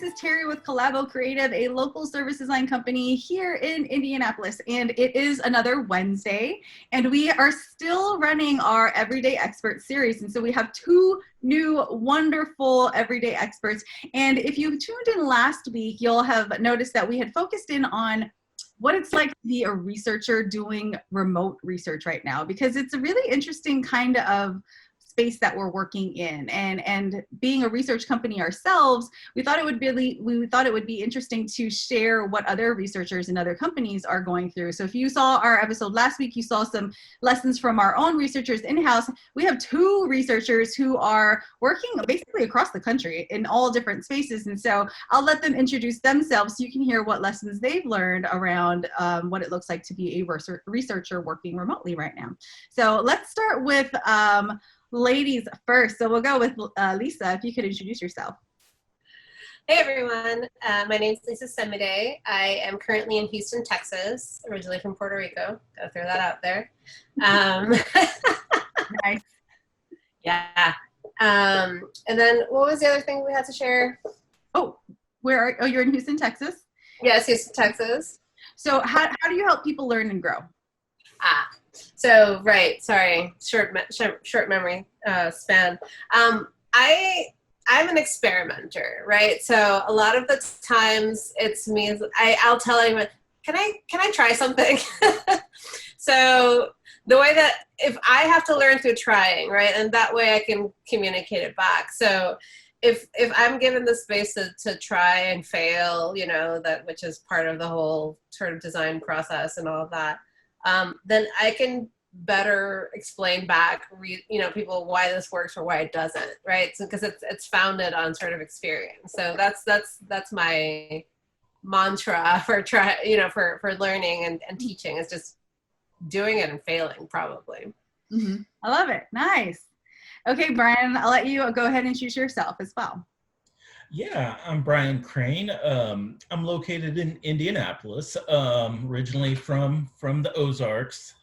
is Terry with Collabo Creative, a local service design company here in Indianapolis. And it is another Wednesday, and we are still running our Everyday Expert series. And so we have two new wonderful everyday experts. And if you tuned in last week, you'll have noticed that we had focused in on what it's like to be a researcher doing remote research right now, because it's a really interesting kind of space that we're working in, and being a research company ourselves, we thought it would be interesting to share what other researchers and other companies are going through. So if you saw our episode last week, you saw some lessons from our own researchers in-house. We have two researchers who are working basically across the country in all different spaces, and so I'll let them introduce themselves so you can hear what lessons they've learned around what it looks like to be a researcher working remotely right now. So let's start with ladies first. So we'll go with Lisa, if you could introduce yourself. Hey everyone, my name is Lisa Semidey. I am currently in Houston, Texas, originally from Puerto Rico. Gotta throw that out there. Nice. Yeah. And then what was the other thing we had to share? Oh, you're in Houston, Texas? Yes, Houston, Texas. So how do you help people learn and grow? So right, sorry, short memory span. I'm an experimenter, right? So a lot of the times it's me. I'll tell anyone, can I try something? So the way that if I have to learn through trying, right, and that way I can communicate it back. So if I'm given the space to try and fail, you know, which is part of the whole sort of design process and all of that. Then I can better explain back, people why this works or why it doesn't, right? So because it's founded on sort of experience. So that's my mantra for for learning and teaching, is just doing it and failing probably. Mm-hmm. I love it. Nice. Okay, Brian, I'll let you go ahead and introduce yourself as well. Yeah, I'm Brian Crain. I'm located in Indianapolis, originally from the Ozarks,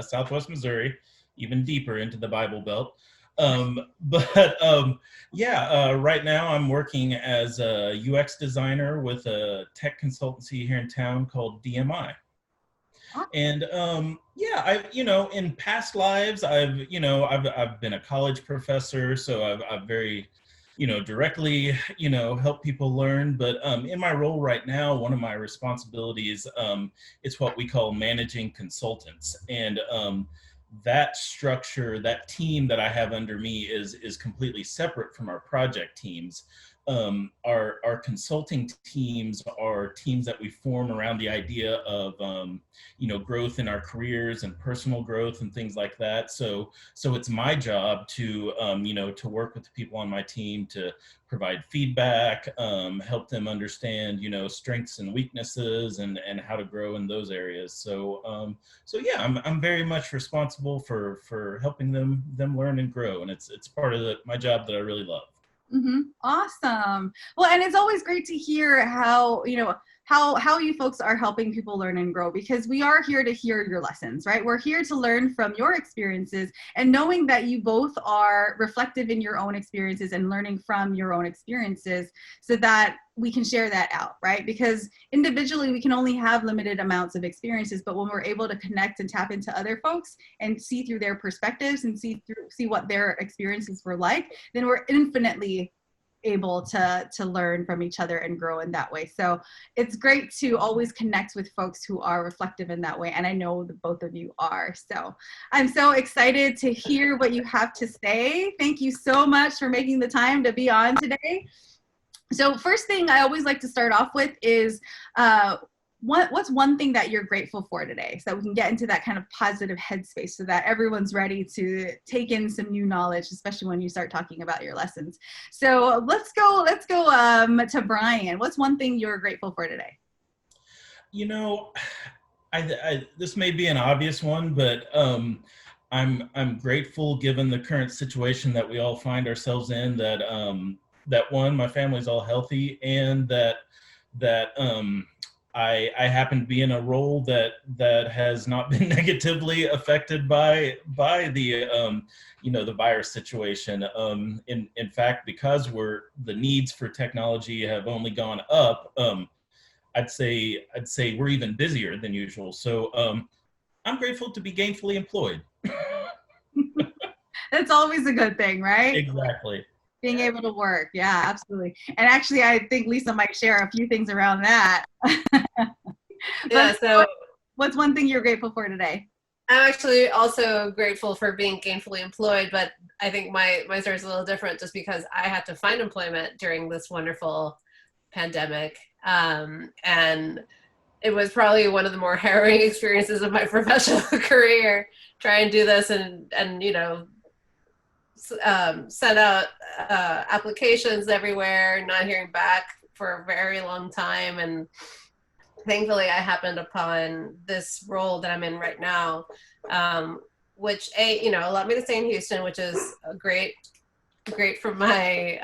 Southwest Missouri, even deeper into the Bible Belt. Right now I'm working as a UX designer with a tech consultancy here in town called DMI. And in past lives, I've been a college professor, so I've very directly, help people learn. But in my role right now, one of my responsibilities is what we call managing consultants. And that structure, that team that I have under me is completely separate from our project teams. Our consulting teams are teams that we form around the idea of growth in our careers and personal growth and things like that. So it's my job to to work with the people on my team to provide feedback, help them understand strengths and weaknesses and how to grow in those areas. So I'm very much responsible for helping them learn and grow, and it's part of my job that I really love. Mm-hmm. Awesome. Well, and it's always great to hear how you folks are helping people learn and grow, because we are here to hear your lessons, right? We're here to learn from your experiences, and knowing that you both are reflective in your own experiences and learning from your own experiences so that we can share that out, right? Because individually we can only have limited amounts of experiences, but when we're able to connect and tap into other folks and see through their perspectives and see what their experiences were like, then we're infinitely able to learn from each other and grow in that way. So it's great to always connect with folks who are reflective in that way, and I know that both of you are. So I'm so excited to hear what you have to say. Thank you so much for making the time to be on today. So first thing I always like to start off with is what's one thing that you're grateful for today, so that we can get into that kind of positive headspace so that everyone's ready to take in some new knowledge, especially when you start talking about your lessons. So let's go to Brian. What's one thing you're grateful for today? This may be an obvious one, but I'm grateful, given the current situation that we all find ourselves in, that one, my family's all healthy, and that I happen to be in a role that has not been negatively affected by the the virus situation. In fact, because the needs for technology have only gone up, I'd say we're even busier than usual. So I'm grateful to be gainfully employed. That's always a good thing, right? Exactly. Being able to work. Yeah, absolutely. And actually, I think Lisa might share a few things around that. Yeah, so what's one thing you're grateful for today? I'm actually also grateful for being gainfully employed, but I think my story is a little different just because I had to find employment during this wonderful pandemic. And it was probably one of the more harrowing experiences of my professional career, try and do this and send out applications everywhere, not hearing back for a very long time. And thankfully I happened upon this role that I'm in right now, which allowed me to stay in Houston, which is great for my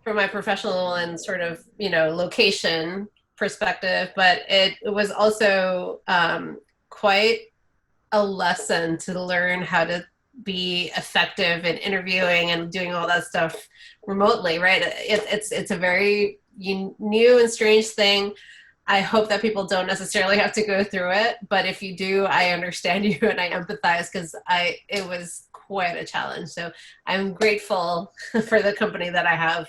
professional and sort of location perspective, but it was also quite a lesson to learn how to be effective in interviewing and doing all that stuff remotely, right? It's a very new and strange thing. I hope that people don't necessarily have to go through it, but if you do, I understand you and I empathize because it was quite a challenge. So I'm grateful for the company that I have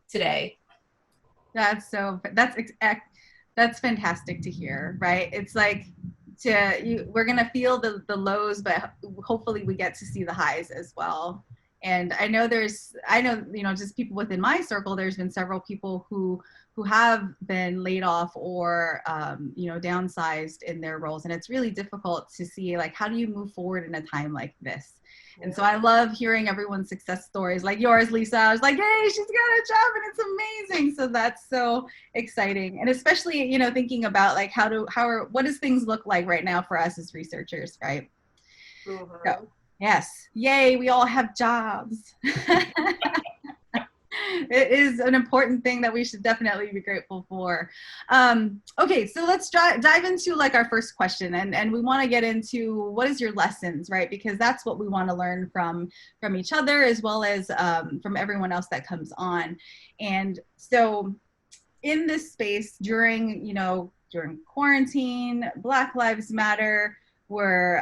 today. That's fantastic to hear, right? It's like we're gonna feel the lows, but hopefully we get to see the highs as well. And I know just people within my circle, there's been several people who have been laid off or downsized in their roles, and it's really difficult to see, like, how do you move forward in a time like this? And so I love hearing everyone's success stories like yours, Lisa. I was like, hey, she's got a job and it's amazing. So that's so exciting. And especially, thinking about like what does things look like right now for us as researchers, right? Mm-hmm. So, yes. Yay, we all have jobs. It is an important thing that we should definitely be grateful for. Okay, so let's dive into like our first question, and we want to get into what is your lessons, right? Because that's what we want to learn from each other as well as from everyone else that comes on. And so in this space during quarantine, Black Lives Matter, we're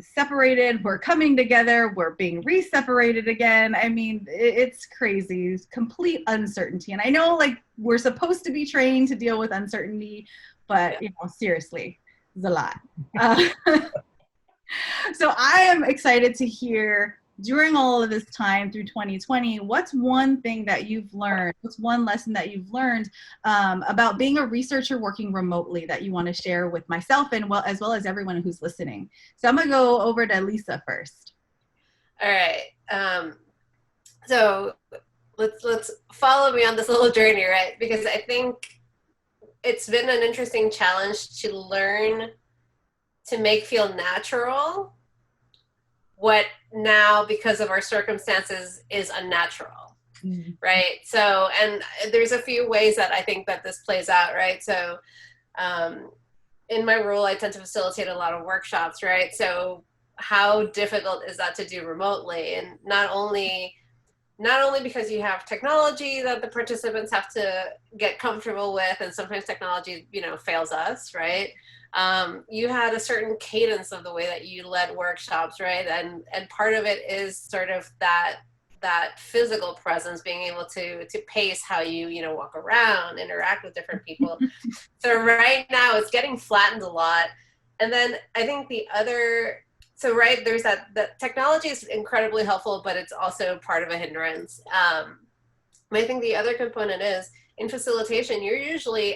separated, we're coming together, we're being re-separated again. I mean, it's crazy. It's complete uncertainty. And I know like we're supposed to be trained to deal with uncertainty, but seriously, it's a lot. So I am excited to hear, during all of this time through 2020, what's one thing that you've learned? What's one lesson that you've learned about being a researcher working remotely that you want to share with myself and as well as everyone who's listening? So I'm going to go over to Lisa first. All right. So let's follow me on this little journey, right? Because I think it's been an interesting challenge to learn to make feel natural what now, because of our circumstances, is unnatural, right? So, and there's a few ways that I think that this plays out, right? So in my role, I tend to facilitate a lot of workshops, right? So how difficult is that to do remotely? And not only because you have technology that the participants have to get comfortable with, and sometimes technology, fails us, right? You had a certain cadence of the way that you led workshops, right? And part of it is sort of that physical presence, being able to pace how you walk around, interact with different people. So right now it's getting flattened a lot. And then I think there's that technology is incredibly helpful, but it's also part of a hindrance. I think the other component is in facilitation, you're usually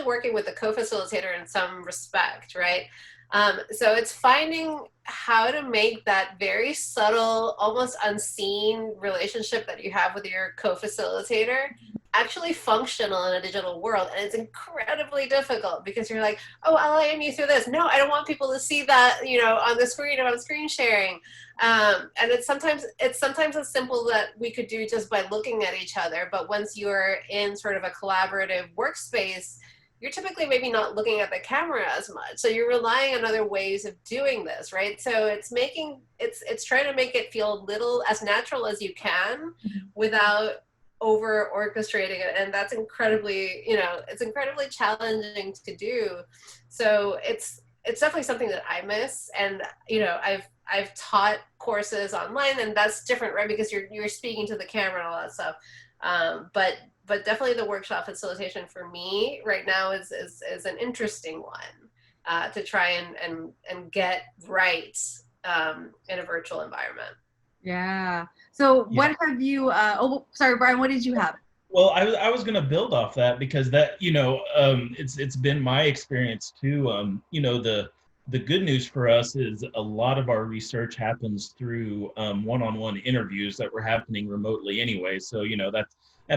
working with a co-facilitator in some respect, right? So it's finding how to make that very subtle, almost unseen relationship that you have with your co-facilitator actually functional in a digital world. And it's incredibly difficult because you're like, oh, I'll aim you through this. No, I don't want people to see that, you know, on the screen if I'm screen sharing. And it's sometimes as simple that we could do just by looking at each other. But once you're in sort of a collaborative workspace, you're typically maybe not looking at the camera as much. So you're relying on other ways of doing this, right? So it's trying to make it feel little as natural as you can without over orchestrating it. And that's incredibly, you know, it's incredibly challenging to do. So it's definitely something that I miss. And, you know, I've taught courses online, and that's different, right? Because you're speaking to the camera and all that stuff. But definitely the workshop facilitation for me right now is an interesting one to try and get right in a virtual environment. Yeah. So what have you, oh, sorry, Brian, what did you have? Well, I was going to build off that because that, you know, it's been my experience too. You know, the good news for us is a lot of our research happens through one-on-one interviews that were happening remotely anyway. So, you know, that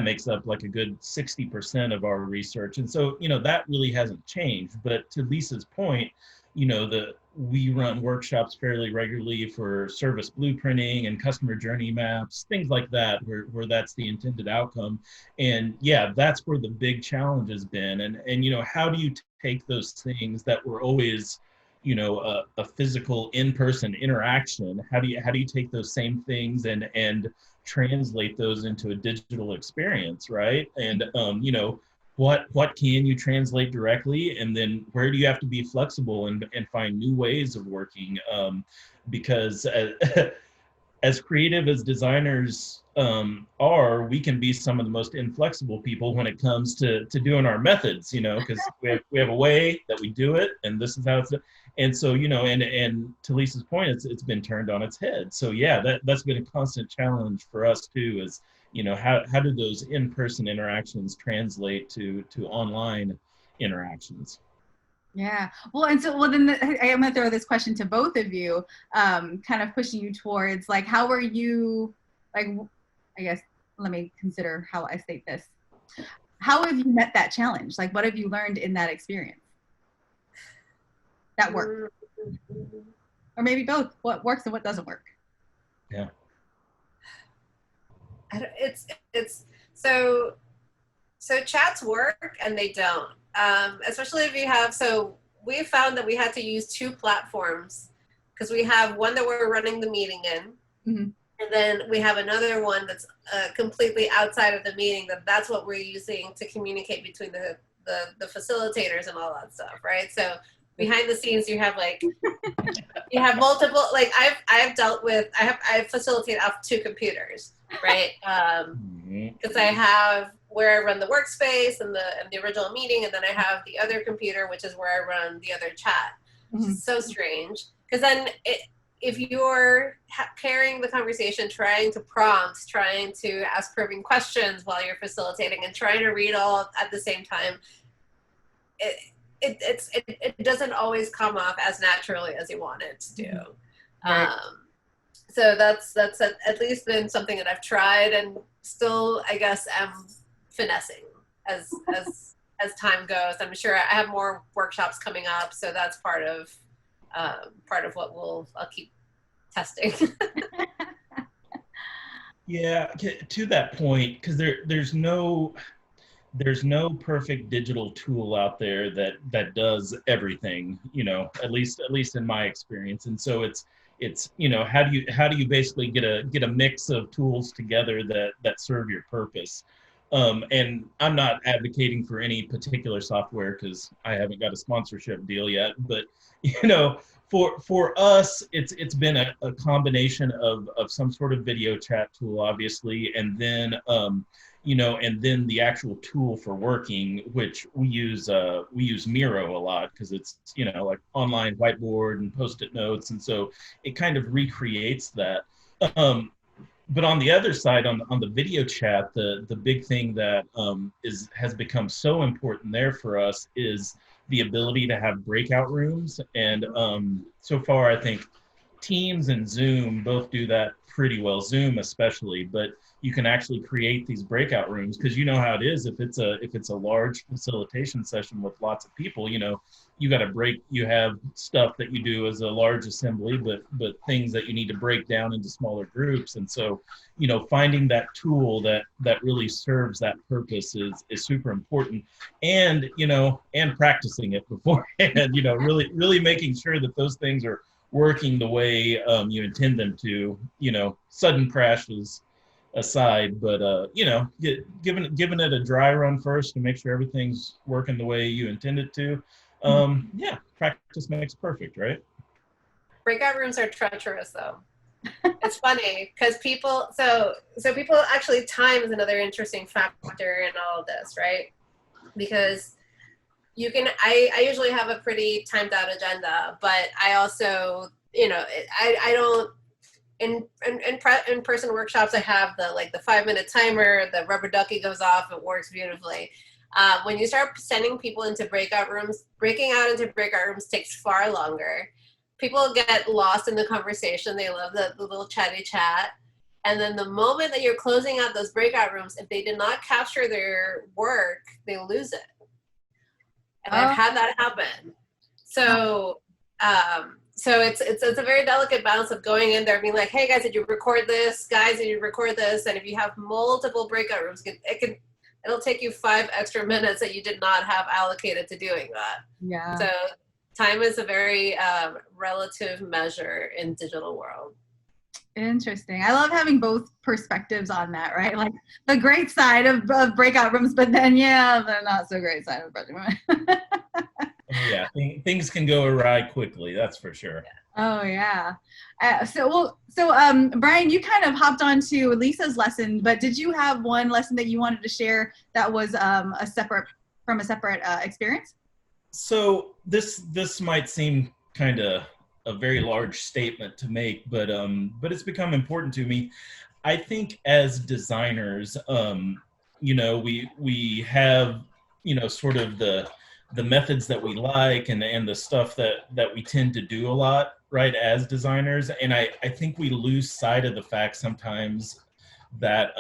makes up like a good 60% of our research. And so, you know, that really hasn't changed. But to Lisa's point, you know, we run workshops fairly regularly for service blueprinting and customer journey maps, things like that, where that's the intended outcome. And yeah, that's where the big challenge has been. And you know, how do you take those things that were always, you know, a physical in-person interaction? How do you take those same things and translate those into a digital experience, right? And you know, what can you translate directly, and then where do you have to be flexible and find new ways of working? Because as creative as designers are, we can be some of the most inflexible people when it comes to doing our methods, you know, because we have a way that we do it, and this is how it's done. And so, you know, and to Lisa's point, it's been turned on its head. So yeah, that's been a constant challenge for us too, is, you know, how do those in-person interactions translate to online interactions? Yeah. Well, and so, well, then I'm going to throw this question to both of you, kind of pushing you towards, like, how are you, like, I guess, let me consider how I state this. How have you met that challenge? Like, what have you learned in that experience? That worked? Or maybe both, what works and what doesn't work? Yeah. It's so chats work and they don't, especially if you have, so we found that we had to use two platforms, because we have one that we're running the meeting in, and then we have another one that's completely outside of the meeting, that's what we're using to communicate between the facilitators and all that stuff, right? So behind the scenes, you have like, you have multiple, like I've dealt with, I facilitate off two computers, right? Because I have where I run the workspace and the original meeting, and then I have the other computer, which is where I run the other chat, which is so strange. Because then if you're pairing the conversation, trying to prompt, trying to ask probing questions while you're facilitating, and trying to read all at the same time, it doesn't always come off as naturally as you want it to do. Right. So that's at least been something that I've tried, and still, I guess, am finessing as time goes. I'm sure I have more workshops coming up, so that's part of what I'll keep testing. Yeah, to that point, because there's no perfect digital tool out there that does everything, you know, at least in my experience. And so it's you know, how do you basically get a mix of tools together that serve your purpose? And I'm not advocating for any particular software because I haven't got a sponsorship deal yet, but you know, for us, it's been a combination of some sort of video chat tool, obviously, and then you know, and then the actual tool for working, which we use Miro a lot because it's, you know, like online whiteboard and post-it notes, and so it kind of recreates that. But on the other side, on the video chat, the big thing that has become so important there for us is the ability to have breakout rooms. And so far, I think Teams and Zoom both do that pretty well. Zoom especially, but you can actually create these breakout rooms, because you know how it is. If it's a large facilitation session with lots of people, you got to break. You have stuff that you do as a large assembly, but things that you need to break down into smaller groups. And so, finding that tool that really serves that purpose is super important. And and practicing it beforehand. Really making sure that those things are working the way you intend them to. Sudden crashes aside, but giving it a dry run first to make sure everything's working the way you intend it to. Yeah, practice makes perfect, right? Breakout rooms are treacherous, though. It's funny because people actually, time is another interesting factor in all of this, right? Because I usually have a pretty timed out agenda, but I also, I don't, in person workshops, I have the 5-minute timer, the rubber ducky goes off, it works beautifully. When you start sending people into breakout rooms, breaking out into breakout rooms takes far longer. People get lost in the conversation. They love the little chatty chat. And then the moment that you're closing out those breakout rooms, if they did not capture their work, they lose it. And I've had that happen. So it's a very delicate balance of going in there and being like, hey guys, did you record this? Guys, did you record this? And if you have multiple breakout rooms, it'll take you 5 extra minutes that you did not have allocated to doing that. Yeah. So time is a very relative measure in digital world. Interesting. I love having both perspectives on that, right? Like the great side of breakout rooms, but then the not so great side of breakout rooms. Yeah, things can go awry quickly. That's for sure. Oh yeah. So Brian, you kind of hopped onto Lisa's lesson, but did you have one lesson that you wanted to share that was a separate experience? So this might seem kind of a very large statement to make, but it's become important to me. I think as designers, we have sort of the methods that we like and the stuff that we tend to do a lot, right, as designers. And I think we lose sight of the fact sometimes that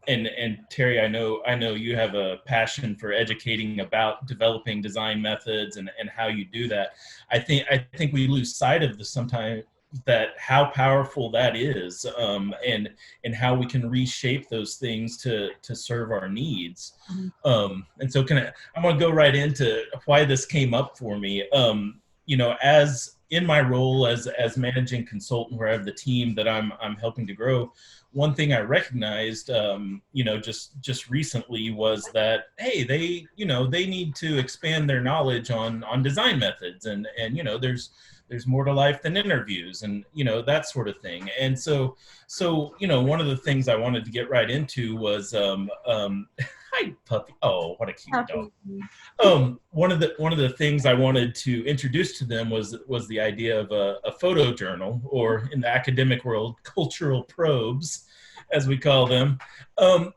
and Terry, I know you have a passion for educating about developing design methods and how you do that. I think we lose sight of this sometimes, that how powerful that is, and how we can reshape those things to serve our needs. And so I'm gonna go right into why this came up for me. As in my role as managing consultant, where I have the team that I'm helping to grow, one thing I recognized, just recently was that, hey, they need to expand their knowledge on design methods, and there's more to life than interviews, and that sort of thing. And so one of the things I wanted to get right into was hi puppy. Oh, what a cute dog. One of the things I wanted to introduce to them was the idea of a photo journal, or in the academic world, cultural probes, as we call them. And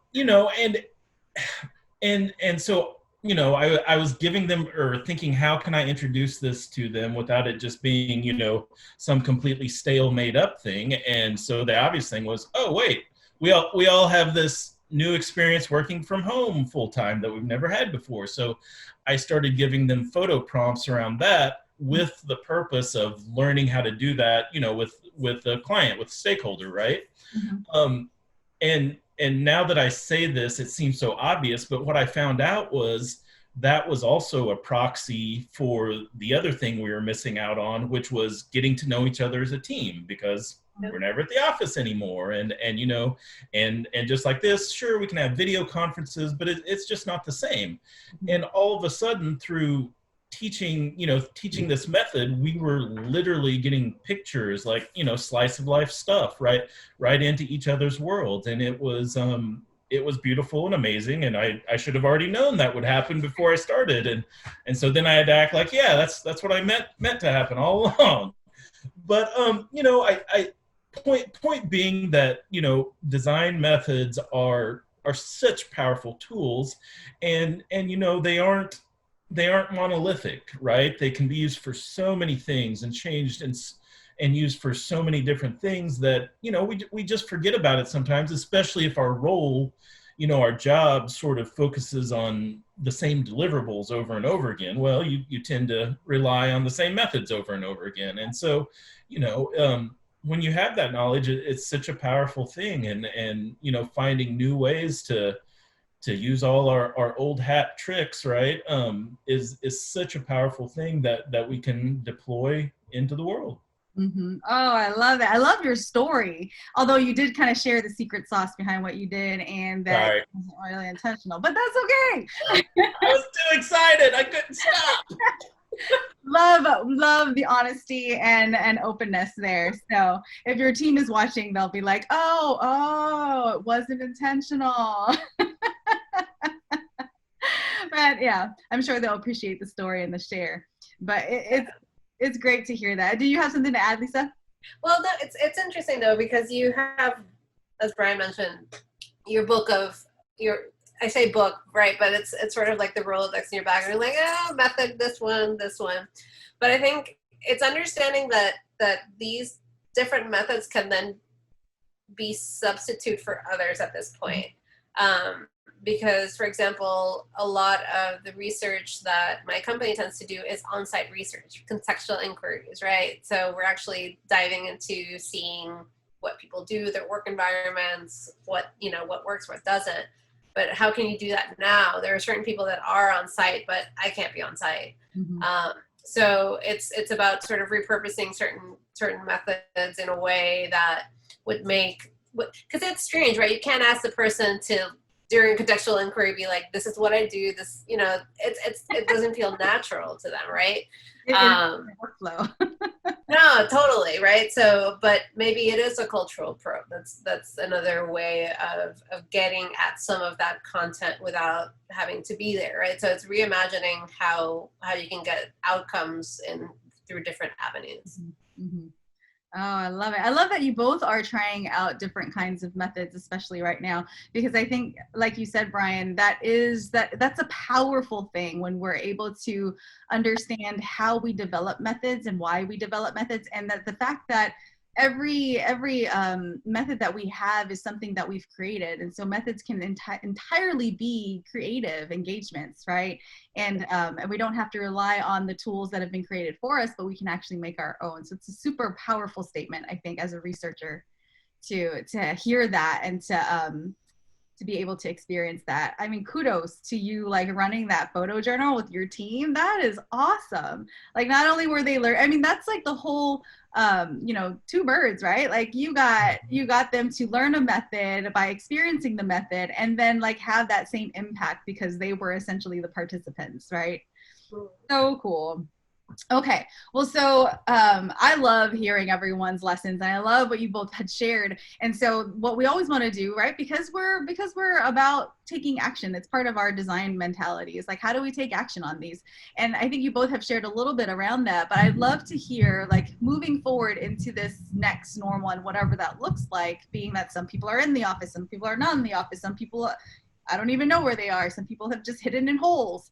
so I was giving them, or thinking, how can I introduce this to them without it just being, some completely stale, made up thing? And so the obvious thing was, oh wait, we all have this new experience working from home full time that we've never had before. So I started giving them photo prompts around that, with the purpose of learning how to do that, with a client, with a stakeholder, right? Mm-hmm. And now that I say this, it seems so obvious, but what I found out was that was also a proxy for the other thing we were missing out on, which was getting to know each other as a team, because we're never at the office anymore. And just like this, sure, we can have video conferences, but it's just not the same. And all of a sudden, through teaching this method, we were literally getting pictures, like, slice of life stuff right into each other's worlds. And it was beautiful and amazing. And I should have already known that would happen before I started. And so then I had to act like, yeah, that's what I meant to happen all along. But, I point being that, design methods are such powerful tools, and they aren't they aren't monolithic, right? They can be used for so many things and changed and used for so many different things that, we just forget about it sometimes, especially if our role, our job sort of focuses on the same deliverables over and over again. Well, you tend to rely on the same methods over and over again. And so, when you have that knowledge, it's such a powerful thing. And finding new ways to use all our old hat tricks, right, is such a powerful thing that we can deploy into the world. Mm-hmm. Oh, I love it. I love your story. Although you did kind of share the secret sauce behind what you did, and that Sorry. it wasn't really intentional, but that's okay. I was too excited. I couldn't stop. Love the honesty and openness there. So if your team is watching, they'll be like, oh, it wasn't intentional. But yeah, I'm sure they'll appreciate the story and the share. But it's great to hear that. Do you have something to add, Lisa? Well, no, it's interesting though, because you have, as Brian mentioned, your book of I say book, right? But it's sort of like the Rolodex in your bag, and you're like, method, this one. But I think it's understanding that these different methods can then be substitute for others at this point. Because, for example, a lot of the research that my company tends to do is on-site research, contextual inquiries, right? So we're actually diving into seeing what people do, their work environments, what works, what doesn't. But how can you do that now? There are certain people that are on site, but I can't be on site. Mm-hmm. So it's about sort of repurposing certain methods in a way that would make, because it's strange, right? You can't ask the person to, during contextual inquiry, be like, this is what I do. This, it doesn't feel natural to them, right? Workflow. No, totally, right? So, but maybe it is a cultural probe. That's another way of getting at some of that content without having to be there, right? So it's reimagining how you can get outcomes through different avenues. Mm-hmm. Oh, I love it. I love that you both are trying out different kinds of methods, especially right now, because I think, like you said, Brian, that's a powerful thing when we're able to understand how we develop methods and why we develop methods, and that the fact that every method that we have is something that we've created, and so methods can entirely be creative engagements, right? And we don't have to rely on the tools that have been created for us, but we can actually make our own. So it's a super powerful statement, I think, as a researcher, to hear that and to be able to experience that. I mean, kudos to you, like running that photo journal with your team. That is awesome. Like, not only were they I mean, that's like the whole two birds, right? Like you got them to learn a method by experiencing the method, and then like have that same impact because they were essentially the participants, right? So cool. Okay, well, so I love hearing everyone's lessons, and I love what you both had shared. And so what we always want to do, right, because we're about taking action, it's part of our design mentality, is like, how do we take action on these? And I think you both have shared a little bit around that, but I'd love to hear, like, moving forward into this next normal and whatever that looks like, being that some people are in the office, some people are not in the office, some people, I don't even know where they are, some people have just hidden in holes.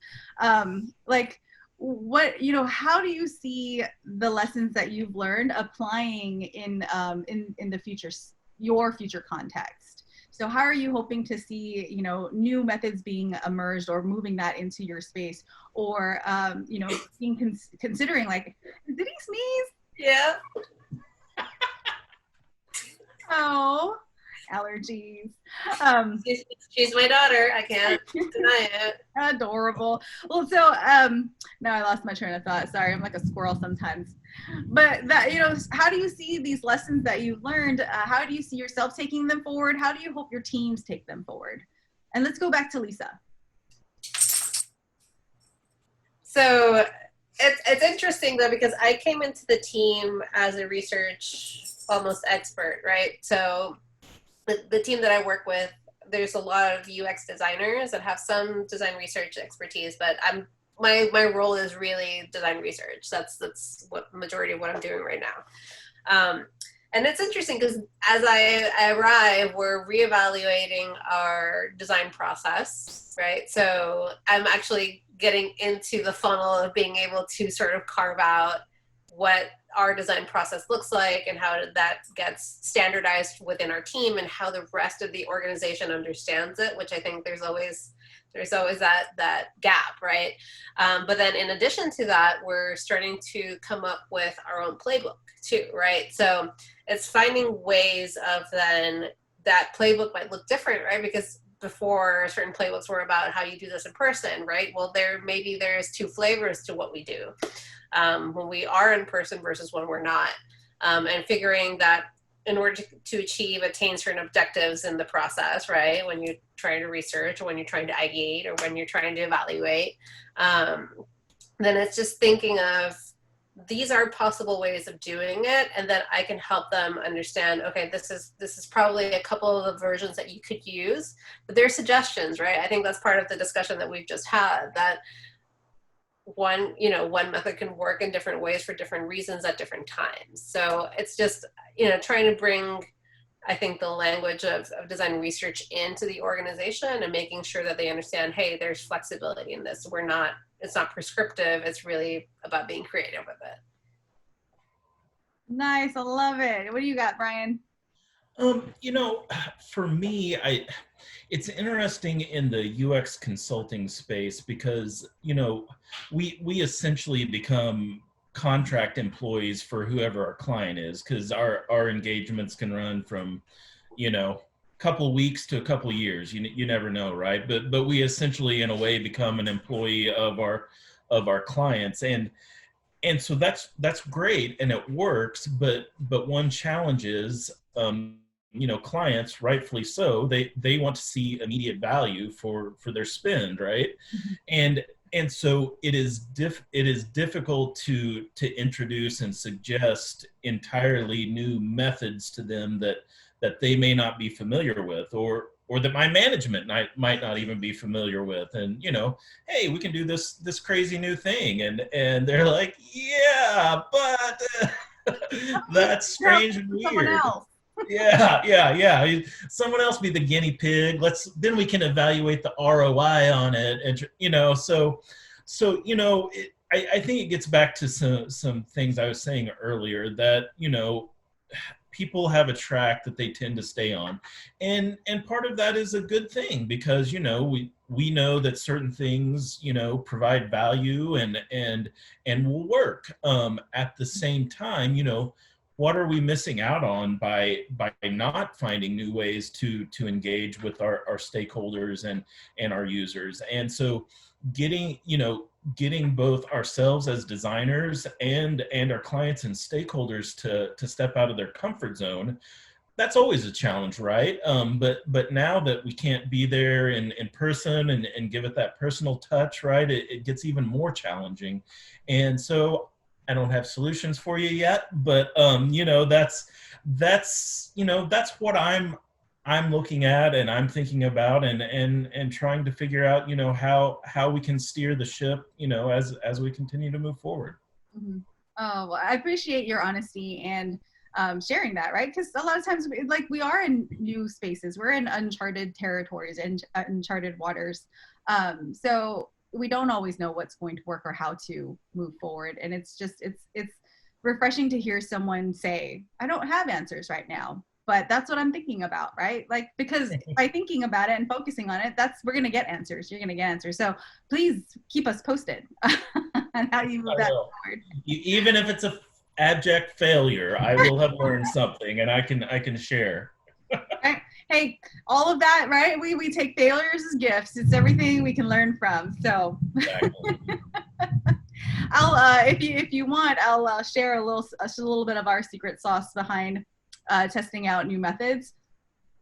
How do you see the lessons that you've learned applying in the future, your future context? So how are you hoping to see, new methods being emerged, or moving that into your space, or, considering, like, did he sneeze? Yeah. Oh, allergies. She's my daughter. I can't deny it. Adorable. Well, so now I lost my train of thought. Sorry, I'm like a squirrel sometimes. But that, how do you see these lessons that you've learned? How do you see yourself taking them forward? How do you hope your teams take them forward? And let's go back to Lisa. So it's interesting though, because I came into the team as a research almost expert, right? So the team that I work with, there's a lot of UX designers that have some design research expertise, but my role is really design research. That's what majority of what I'm doing right now. And it's interesting because as I arrive, we're reevaluating our design process, right? So I'm actually getting into the funnel of being able to sort of carve out what our design process looks like and how that gets standardized within our team and how the rest of the organization understands it, which I think there's always that gap, right? But then in addition to that, we're starting to come up with our own playbook too, right? So it's finding ways of then that playbook might look different, right? Because before, certain playbooks were about how you do this in person, right? Well, there's two flavors to what we do when we are in person versus when we're not, and figuring that in order to attain certain objectives in the process, right? When you're trying to research or when you're trying to ideate or when you're trying to evaluate, then it's just thinking of these are possible ways of doing it, and then I can help them understand, okay, this is probably a couple of the versions that you could use, but they're suggestions, right? I think that's part of the discussion that we've just had, that one method can work in different ways for different reasons at different times. So it's just, trying to bring, I think, the language of design research into the organization and making sure that they understand, hey, there's flexibility in this. It's not prescriptive. It's really about being creative with it. Nice. I love it. What do you got, Brian? For me, it's interesting in the UX consulting space because, we essentially become contract employees for whoever our client is, because our engagements can run from, couple weeks to a couple years. You never know, right? But we essentially, in a way, become an employee of our clients, and so that's great and it works. But one challenge is, clients, rightfully so, they want to see immediate value for their spend, right? Mm-hmm. And so it is difficult to introduce and suggest entirely new methods to them that they may not be familiar with, or that my management might not even be familiar with. And, hey, we can do this crazy new thing. And they're like, yeah, but that's strange and weird. Someone else. Yeah. Someone else be the guinea pig. Then we can evaluate the ROI on it. And, I think it gets back to some things I was saying earlier, that, people have a track that they tend to stay on, and part of that is a good thing, because we know that certain things provide value and will work. At the same time, what are we missing out on by not finding new ways to engage with our stakeholders and our users? And so getting both ourselves as designers and our clients and stakeholders to step out of their comfort zone, that's always a challenge, right? But now that we can't be there in person and give it that personal touch, right, it gets even more challenging. And so I don't have solutions for you yet, but that's what I'm looking at and I'm thinking about and trying to figure out, how we can steer the ship, as we continue to move forward. Mm-hmm. Oh, well, I appreciate your honesty and sharing that, right? Because a lot of times, we are in new spaces, we're in uncharted territories and uncharted waters. So we don't always know what's going to work or how to move forward. And it's refreshing to hear someone say, I don't have answers right now, but that's what I'm thinking about, right? Because by thinking about it and focusing on it, we're going to get answers. You're going to get answers. So please keep us posted on how you move that forward. Even if it's a abject failure, I will have learned something and I can share. Hey, all of that, right? We take failures as gifts. It's everything we can learn from. So exactly. I'll if you want, I'll share a little bit of our secret sauce behind testing out new methods.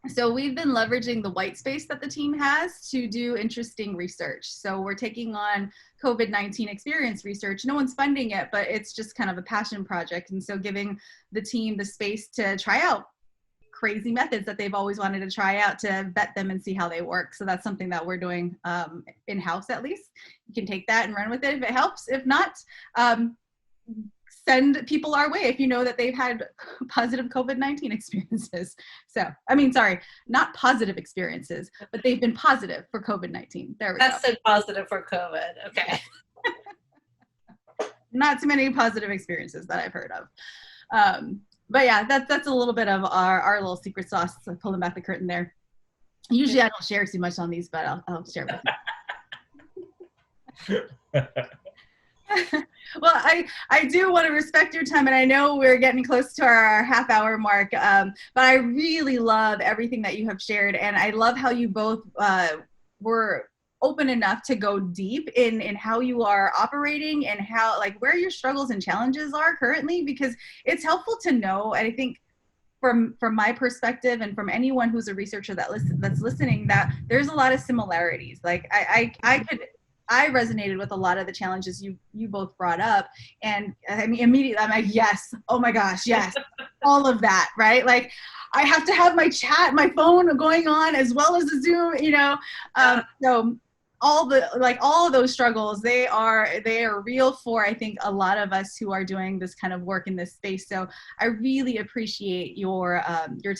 So we've been leveraging the white space that the team has to do interesting research. So we're taking on COVID-19 experience research. No one's funding it, but it's just kind of a passion project. And so giving the team the space to try out crazy methods that they've always wanted to try out, to vet them and see how they work. So that's something that we're doing in-house, at least. You can take that and run with it if it helps. If not, send people our way if you know that they've had positive COVID-19 experiences. So, I mean, sorry, not positive experiences, but they've been positive for COVID-19. There we go. Tested positive for COVID. Okay. Not too many positive experiences that I've heard of. But yeah, that's a little bit of our little secret sauce, so pulling back the curtain there. Usually I don't share too much on these, but I'll share with you. Well, I do want to respect your time, and I know we're getting close to our half-hour mark, but I really love everything that you have shared, and I love how you both were open enough to go deep in how you are operating and how, like, where your struggles and challenges are currently, because it's helpful to know. And I think from my perspective and from anyone who's a researcher that's listening, that there's a lot of similarities. Like I resonated with a lot of the challenges you both brought up. And I mean, immediately I'm like, yes, oh my gosh, yes, all of that, right? Like I have to have my chat, my phone going on as well as the Zoom, you know? So all of those struggles, they are real for, I think, a lot of us who are doing this kind of work in this space. So I really appreciate your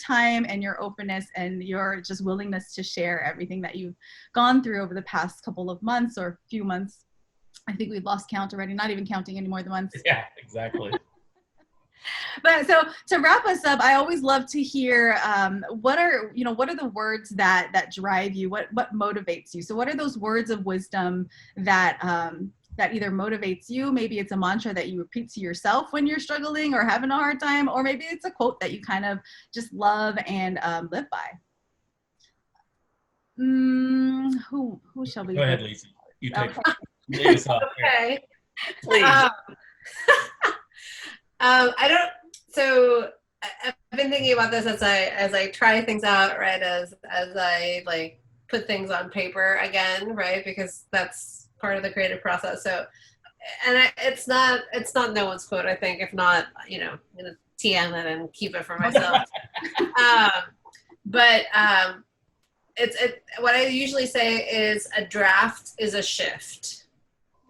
time and your openness and your just willingness to share everything that you've gone through over the past couple of months or few months. I think we've lost count already, not even counting anymore the months. Yeah, exactly. But so to wrap us up, I always love to hear what are the words that drive you, what motivates you. So what are those words of wisdom that that either motivates you? Maybe it's a mantra that you repeat to yourself when you're struggling or having a hard time, or maybe it's a quote that you kind of just love and live by. Who shall we go ahead, Lisa? You take Okay. lead us off here. Okay. Please. So I've been thinking about this as I try things out, right? As I like put things on paper again, right? Because that's part of the creative process. So, and it's not no one's quote, I think. If not, you know, I'm gonna TM it and keep it for myself. But what I usually say is a draft is a shift,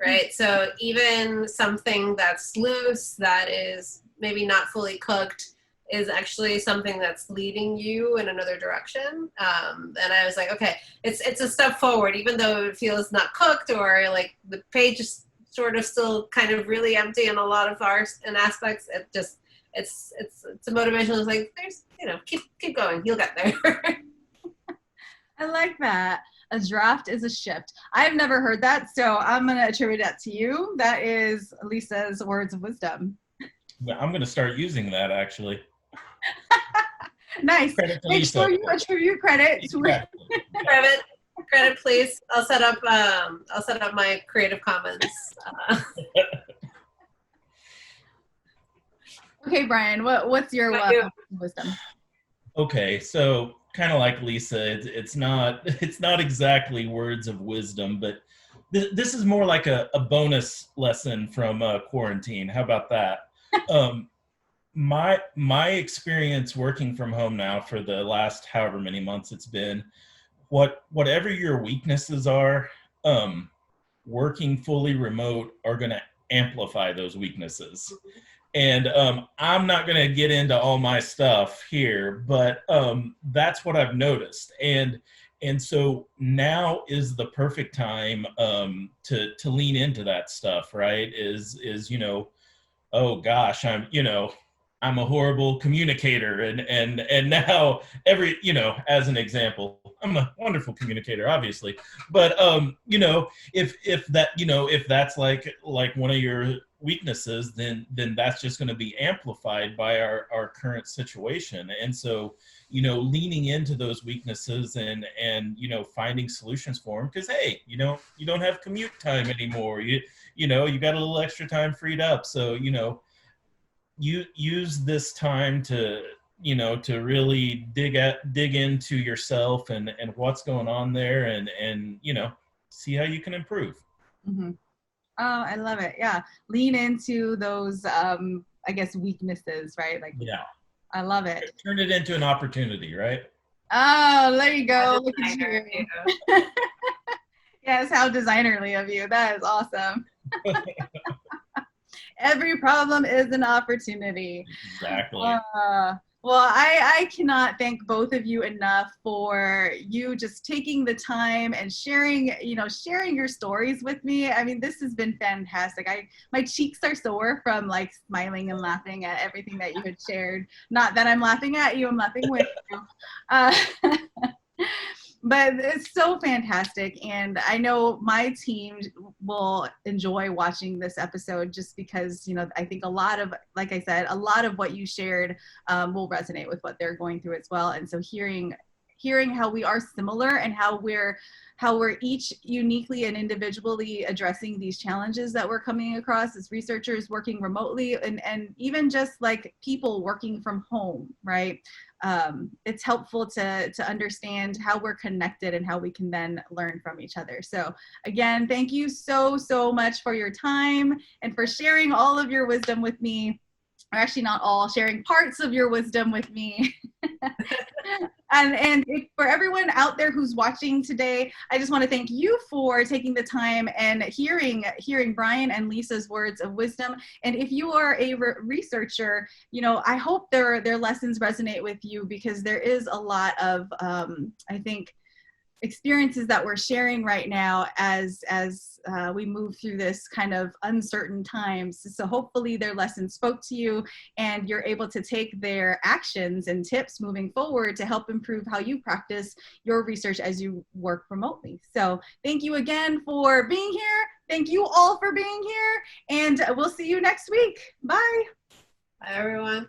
right? So even something that's loose, that is maybe not fully cooked, is actually something that's leading you in another direction. And I was like, okay, it's a step forward, even though it feels not cooked, or like the page is sort of still kind of really empty in a lot of parts and aspects. It's a motivation. It's like, there's, you know, keep going, you'll get there. I like that. A draft is a shift. I've never heard that, so I'm going to attribute that to you. That is Lisa's words of wisdom. I'm going to start using that, actually. Nice. Make sure you attribute credit. Exactly. Credit, please. I'll set up my Creative Commons. Okay, Brian. What's your wisdom? Okay, so kind of like Lisa, it's not exactly words of wisdom, but this is more like a bonus lesson from quarantine. How about that? My experience working from home now for the last however many months it's been, whatever your weaknesses are, working fully remote are going to amplify those weaknesses. And I'm not going to get into all my stuff here, but that's what I've noticed. And so now is the perfect time to lean into that stuff, right? Is you know, oh gosh, I'm a horrible communicator, and now you know, as an example, I'm a wonderful communicator, obviously, but you know, if that's like one of your weaknesses, then that's just going to be amplified by our current situation. And so, you know, leaning into those weaknesses and you know, finding solutions for them, because hey, you don't have commute time anymore. You know, you got a little extra time freed up, so you know, you use this time to, you know, to really dig into yourself and what's going on there, and you know, see how you can improve. Mm-hmm. Oh, I love it. Yeah. Lean into those, I guess, weaknesses, right? Like, Yeah. I love it. Turn it into an opportunity, right? Oh, there you go. Look at you. Yes, how designerly of you. That is awesome. Every problem is an opportunity. Exactly. Well, I cannot thank both of you enough for you just taking the time and sharing, sharing your stories with me. I mean, this has been fantastic. My cheeks are sore from like smiling and laughing at everything that you had shared. Not that I'm laughing at you, I'm laughing with you. Uh, but it's so fantastic, and I know my team will enjoy watching this episode just because I think a lot of, like I said, a lot of what you shared will resonate with what they're going through as well. And so hearing how we are similar and how we're each uniquely and individually addressing these challenges that we're coming across as researchers working remotely, and even just like people working from home, right? It's helpful to understand how we're connected and how we can then learn from each other. So again, thank you so much for your time and for sharing all of your wisdom with me. Or actually not all, sharing parts of your wisdom with me. And for everyone out there who's watching today, I just want to thank you for taking the time and hearing Brian and Lisa's words of wisdom. And if you are a researcher, I hope their lessons resonate with you, because there is a lot of, I think, experiences that we're sharing right now as we move through this kind of uncertain times. So hopefully their lessons spoke to you and you're able to take their actions and tips moving forward to help improve how you practice your research as you work remotely. So thank you again for being here. Thank you all for being here, and we'll see you next week. Bye. Bye, everyone.